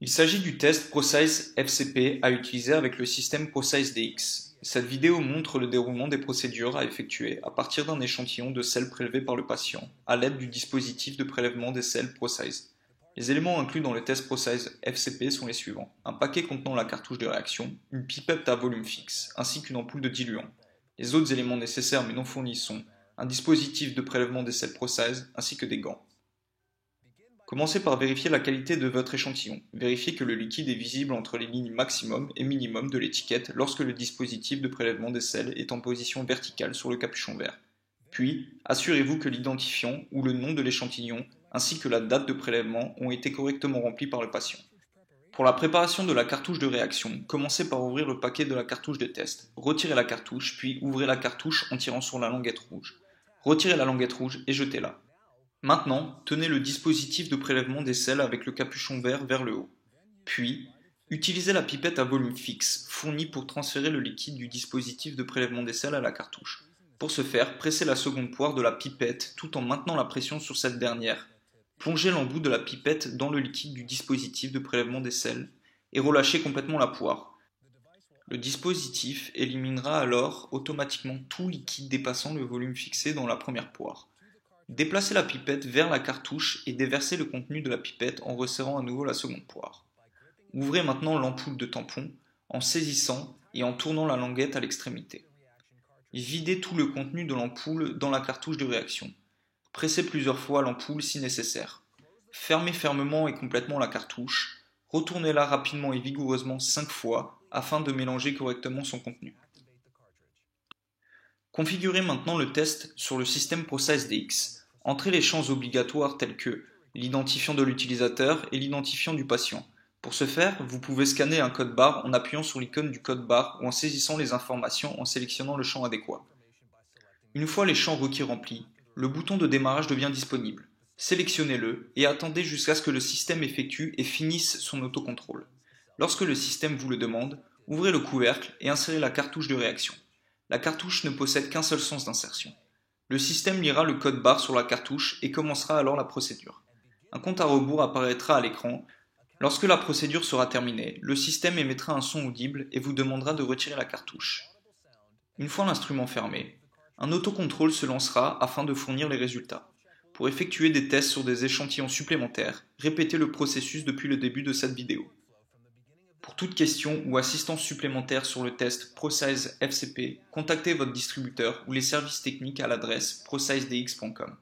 Il s'agit du test ProSize FCP à utiliser avec le système ProSize DX. Cette vidéo montre le déroulement des procédures à effectuer à partir d'un échantillon de sel prélevé par le patient à l'aide du dispositif de prélèvement des sels ProSize. Les éléments inclus dans le test ProSize FCP sont les suivants: un paquet contenant la cartouche de réaction, une pipette à volume fixe, ainsi qu'une ampoule de diluant. Les autres éléments nécessaires mais non fournis sont un dispositif de prélèvement des sels ProSize ainsi que des gants. Commencez par vérifier la qualité de votre échantillon. Vérifiez que le liquide est visible entre les lignes maximum et minimum de l'étiquette lorsque le dispositif de prélèvement des sels est en position verticale sur le capuchon vert. Puis, assurez-vous que l'identifiant ou le nom de l'échantillon ainsi que la date de prélèvement ont été correctement remplis par le patient. Pour la préparation de la cartouche de réaction, commencez par ouvrir le paquet de la cartouche de test. Retirez la cartouche, puis ouvrez la cartouche en tirant sur la languette rouge. Retirez la languette rouge et jetez-la. Maintenant, tenez le dispositif de prélèvement des sels avec le capuchon vert vers le haut. Puis, utilisez la pipette à volume fixe, fournie pour transférer le liquide du dispositif de prélèvement des sels à la cartouche. Pour ce faire, pressez la seconde poire de la pipette tout en maintenant la pression sur cette dernière. Plongez l'embout de la pipette dans le liquide du dispositif de prélèvement des sels et relâchez complètement la poire. Le dispositif éliminera alors automatiquement tout liquide dépassant le volume fixé dans la première poire. Déplacez la pipette vers la cartouche et déversez le contenu de la pipette en resserrant à nouveau la seconde poire. Ouvrez maintenant l'ampoule de tampon en saisissant et en tournant la languette à l'extrémité. Videz tout le contenu de l'ampoule dans la cartouche de réaction. Pressez plusieurs fois l'ampoule si nécessaire. Fermez fermement et complètement la cartouche. Retournez-la rapidement et vigoureusement 5 fois afin de mélanger correctement son contenu. Configurez maintenant le test sur le système ProSize DX. Entrez les champs obligatoires tels que l'identifiant de l'utilisateur et l'identifiant du patient. Pour ce faire, vous pouvez scanner un code barre en appuyant sur l'icône du code barre ou en saisissant les informations en sélectionnant le champ adéquat. Une fois les champs requis remplis, le bouton de démarrage devient disponible. Sélectionnez-le et attendez jusqu'à ce que le système effectue et finisse son autocontrôle. Lorsque le système vous le demande, ouvrez le couvercle et insérez la cartouche de réaction. La cartouche ne possède qu'un seul sens d'insertion. Le système lira le code barre sur la cartouche et commencera alors la procédure. Un compte à rebours apparaîtra à l'écran. Lorsque la procédure sera terminée, le système émettra un son audible et vous demandera de retirer la cartouche. Une fois l'instrument fermé, un autocontrôle se lancera afin de fournir les résultats. Pour effectuer des tests sur des échantillons supplémentaires, répétez le processus depuis le début de cette vidéo. Pour toute question ou assistance supplémentaire sur le test ProSize FCP, contactez votre distributeur ou les services techniques à l'adresse prosizedx.com.